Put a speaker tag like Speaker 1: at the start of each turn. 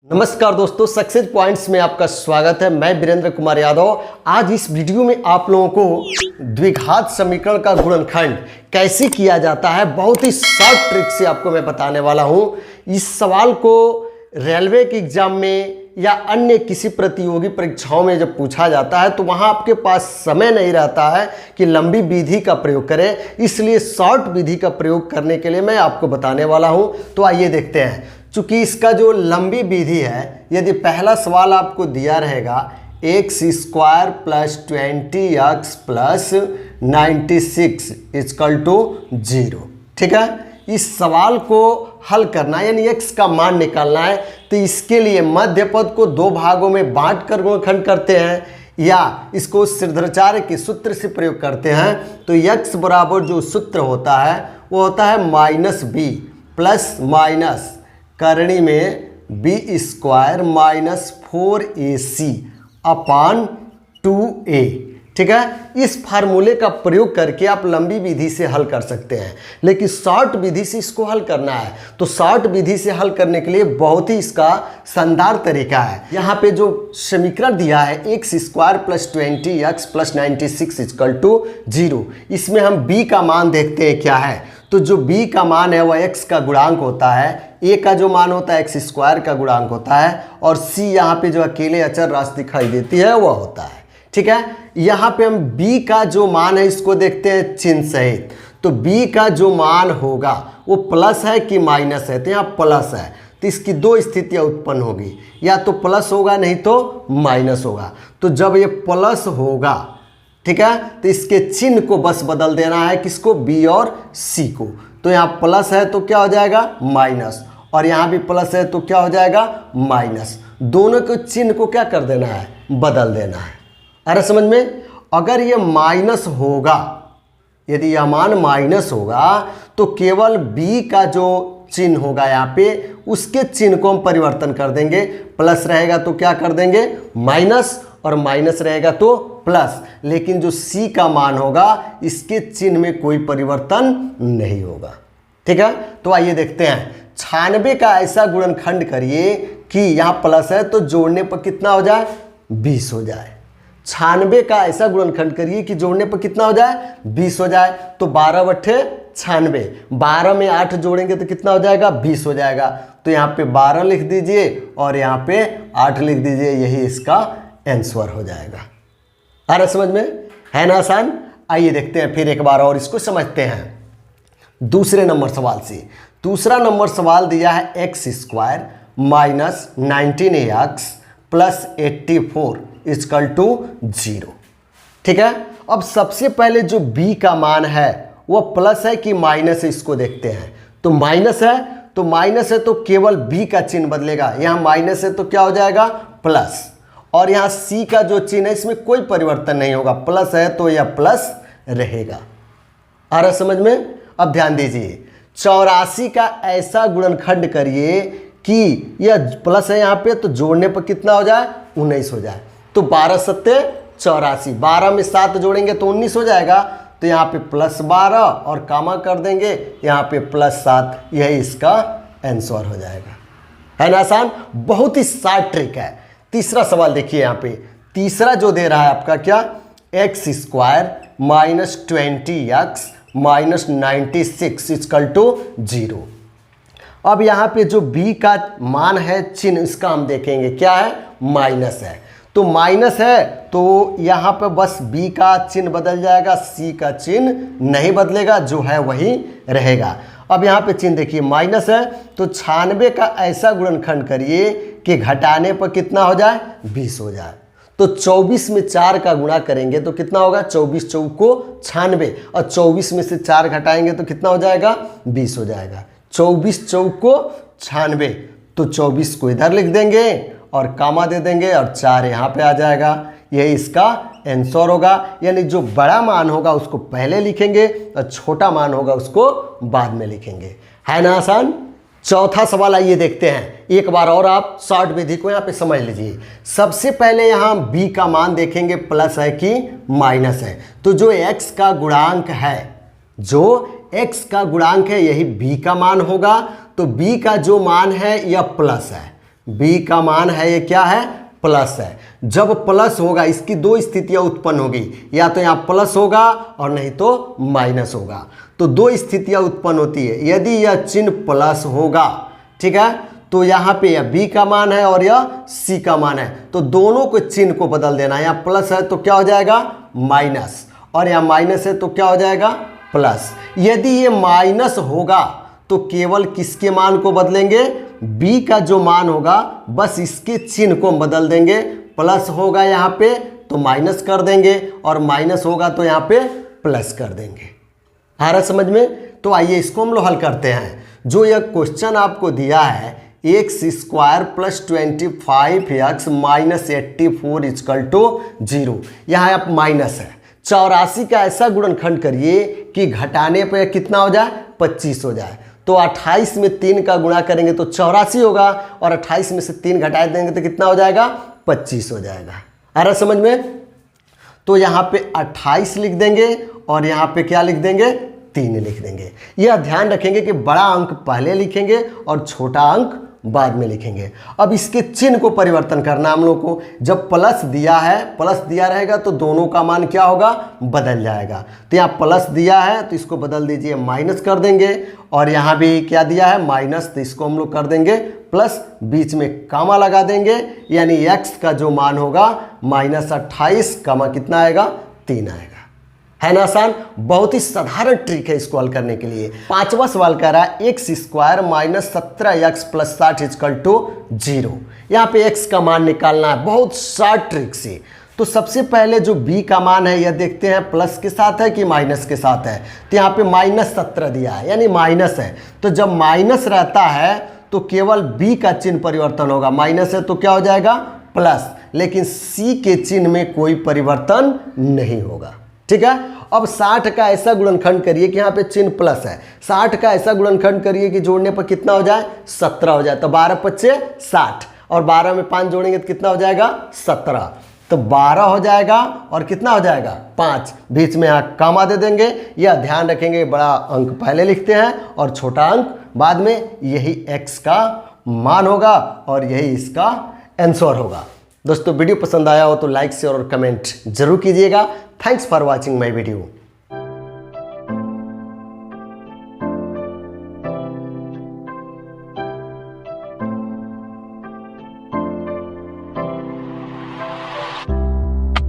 Speaker 1: नमस्कार दोस्तों, success points में आपका स्वागत है। मैं वीरेंद्र कुमार यादव। आज इस वीडियो में आप लोगों को द्विघात समीकरण का गुणनखंड कैसे किया जाता है बहुत ही शॉर्ट ट्रिक से आपको मैं बताने वाला हूं। इस सवाल को रेलवे के एग्जाम में या अन्य किसी प्रतियोगी परीक्षाओं में जब पूछा जाता है तो वहां आपके पास समय नहीं रहता है कि लंबी विधि का प्रयोग करें, इसलिए शॉर्ट विधि का प्रयोग करने के लिए मैं आपको बताने वाला हूं। तो आइए देखते हैं। चूंकि इसका जो लंबी विधि है, यदि पहला सवाल आपको दिया रहेगा x square plus 20x plus 96 equal to 0, ठीक है। इस सवाल को हल करना यानी x का मान निकालना है तो इसके लिए मध्य पद को दो भागों में बांट कर गुणनखंड करते हैं या इसको सिद्धाचार्य के सूत्र से प्रयोग करते हैं। तो x बराबर जो सूत्र होता है वो होता है माइनस बी प्लस माइनस करणी में बी स्क्वायर माइनस 4ac अपान 2a, ठीक है। इस फार्मूले का प्रयोग करके आप लंबी विधि से हल कर सकते हैं, लेकिन शॉर्ट विधि से इसको हल करना है तो शॉर्ट विधि से हल करने के लिए बहुत ही इसका शानदार तरीका है। यहाँ पे जो समीकरण दिया है x square plus 20x plus 96 equal to 0, इसमें हम b का मान देखते हैं क्या है। तो जो b का मान है वह x का गुणांक होता है, a का जो मान होता है एक्स स्क्वायर का गुणांक होता है और c यहाँ पे जो अकेले अचर राशि दिखाई देती है वह होता है, ठीक है। यहाँ पे हम b का जो मान है इसको देखते हैं चिन्ह सहित। तो b का जो मान होगा वो प्लस है कि माइनस है, तो यहाँ प्लस है तो इसकी दो स्थितियाँ उत्पन्न होगी, या तो प्लस होगा नहीं तो माइनस होगा। तो जब ये प्लस होगा, ठीक है, तो इसके चिन्ह को बस बदल देना है, किसको, b और c को। तो यहाँ प्लस है तो क्या हो जाएगा माइनस, और यहाँ भी प्लस है तो क्या हो जाएगा माइनस। दोनों के चिन्ह को क्या कर देना है, बदल देना है। अरे समझ में, अगर ये माइनस होगा, यदि यह मान माइनस होगा तो केवल b का जो चिन्ह होगा यहाँ पे उसके चिन्ह को हम परिवर्तन कर देंगे। प्लस रहेगा तो क्या कर देंगे माइनस, और माइनस रहेगा तो प्लस, लेकिन जो c का मान होगा इसके चिन्ह में कोई परिवर्तन नहीं होगा, ठीक है। तो आइए देखते हैं। 96 का ऐसा गुणनखंड करिए कि यहाँ प्लस है तो जोड़ने पर कितना हो जाए 20 हो जाए। 96 का ऐसा गुणनखंड करिए कि जोड़ने पर कितना हो जाए 20 हो जाए। तो 12 बट्ठे 96, 12 में 8 जोड़ेंगे तो कितना हो जाएगा 20 हो जाएगा। तो यहाँ पे 12 लिख दीजिए और यहाँ पे 8 लिख दीजिए, यही इसका आंसर हो जाएगा। आ रहा समझ में, है ना आसान। आइए देखते हैं फिर एक बार और इसको समझते हैं दूसरे नंबर सवाल से। दूसरा नंबर सवाल दिया है x square minus 19x plus 84 equal to 0, ठीक है। अब सबसे पहले जो b का मान है वह प्लस है कि माइनस है इसको देखते हैं। तो माइनस है तो केवल b का चिन्ह बदलेगा, यहाँ माइनस है तो क्या हो जाएगा प्लस, और यहाँ c का जो चिन्ह है इसमें कोई परिवर्तन नहीं होगा, प्लस है तो यह प्लस रहेगा। आ रहा समझ में। अब ध्यान दीजिए, 84 का ऐसा गुणनखंड करिए कि यह प्लस है यहाँ पे तो जोड़ने पर कितना हो जाए 19 हो जाए। तो 12 सत्ते 84, 12 में 7 जोड़ेंगे तो 19 हो जाएगा। तो यहाँ पे प्लस 12 और कामा कर देंगे, यहाँ पे प्लस 7, यही इसका आंसर हो जाएगा। है ना आसान, बहुत ही शार्ट ट्रिक है। तीसरा सवाल देखिए, यहाँ पे तीसरा जो दे रहा है आपका क्या, x square minus 20x minus 96 equal to 0। अब यहाँ पे जो b का मान है चिन्ह इसका हम देखेंगे क्या है, माइनस है। तो माइनस है तो यहाँ पे बस b का चिन्ह बदल जाएगा, c का चिन्ह नहीं बदलेगा, जो है वही रहेगा। अब यहाँ पे चिन्ह देखिए माइनस है तो 96 का ऐसा गुणनखंड करिए कि घटाने पर कितना हो जाए 20 हो जाए। तो 24 में 4 का गुणा करेंगे तो कितना होगा, 24 चौक को 96, और 24 में से 4 घटाएंगे तो कितना हो जाएगा 20 हो जाएगा। 24 चौक को 96, तो 24 को इधर लिख देंगे और कामा दे देंगे और 4 यहाँ पे आ जाएगा, यही इसका आंसर होगा। यानी जो बड़ा मान होगा उसको पहले लिखेंगे और छोटा मान होगा उसको बाद में लिखेंगे। है ना आसान। चौथा सवाल आइए देखते हैं। एक बार और आप शॉर्ट विधि को यहाँ पे समझ लीजिए। सबसे पहले यहाँ b का मान देखेंगे प्लस है कि माइनस है। तो जो x का गुणांक है, यही b का मान होगा। तो b का जो मान है यह प्लस है, b का मान है ये क्या है, प्लस है। जब प्लस होगा इसकी दो स्थितियां उत्पन्न होगी, या तो यहाँ प्लस होगा और नहीं तो माइनस होगा। तो दो स्थितियां उत्पन्न होती है। यदि यह चिन्ह प्लस होगा, ठीक है, तो यहाँ पे यह b का मान है और यह c का मान है, तो दोनों को चिन्ह को बदल देना है। यहाँ प्लस है तो क्या हो जाएगा माइनस, और यहाँ माइनस है तो क्या हो जाएगा प्लस। यदि ये माइनस होगा तो केवल किसके मान को बदलेंगे, b का जो मान होगा बस इसके चिन्ह को हम बदल देंगे। प्लस होगा यहाँ पे तो माइनस कर देंगे, और माइनस होगा तो यहाँ पे प्लस कर देंगे। आ रहा समझ में? तो आइए इसको हम लोग हल करते हैं। जो यह क्वेश्चन आपको दिया है x square plus 25x minus 84 equal to 0, यहाँ आप माइनस है। 84 का ऐसा गुणनखंड करिए कि घटाने पर कितना हो जाए 25 हो जाए। तो 28 में 3 का गुणा करेंगे तो 84 होगा, और 28 में से 3 घटा देंगे तो कितना हो जाएगा 25 हो जाएगा। आ रहा समझ में? तो यहाँ पे 28 लिख देंगे और यहाँ पे क्या लिख देंगे 3 लिख देंगे। यह ध्यान रखेंगे कि बड़ा अंक पहले लिखेंगे और छोटा अंक बाद में लिखेंगे। अब इसके चिन्ह को परिवर्तन करना हम लोग को। जब प्लस दिया है, प्लस दिया रहेगा तो दोनों का मान क्या होगा बदल जाएगा। तो यहाँ प्लस दिया है तो इसको बदल दीजिए, माइनस कर देंगे, और यहाँ भी क्या दिया है माइनस, तो इसको हम लोग कर देंगे प्लस, बीच में कामा लगा देंगे, यानी x का जो मान होगा माइनस 28 कामा कितना आएगा 3 आएगा। है ना आसान? बहुत ही साधारण ट्रिक है इसको हल करने के लिए। 5वां सवाल कह रहा है x square minus 17x plus 60 equal to 0। यहाँ पे x का मान निकालना है बहुत शॉर्ट ट्रिक से। तो सबसे पहले जो b का मान है यह देखते हैं प्लस के साथ है कि माइनस के साथ है। तो यहाँ पे माइनस 17 दिया है, यानी माइनस है। तो जब माइनस रहता है तो केवल b का चिन्ह परिवर्तन होगा। माइनस है तो क्या हो जाएगा प्लस, लेकिन c के चिन्ह में कोई परिवर्तन नहीं होगा। ठीक है। अब 60 का ऐसा गुणनखंड करिए कि यहाँ पे चिन्ह प्लस है। 60 का ऐसा गुणनखंड करिए कि जोड़ने पर कितना हो जाए 17 हो जाए। तो 12 पच्चे 60, और 12 में 5 जोड़ेंगे तो कितना हो जाएगा 17। तो 12 हो जाएगा और कितना हो जाएगा 5, बीच में यहाँ कामा दे देंगे। यह ध्यान रखेंगे बड़ा अंक पहले लिखते हैं और छोटा अंक बाद में। यही x का मान होगा और यही इसका आंसर होगा। दोस्तों वीडियो पसंद आया हो तो लाइक शेयर और कमेंट जरूर कीजिएगा। Thanks for watching my video.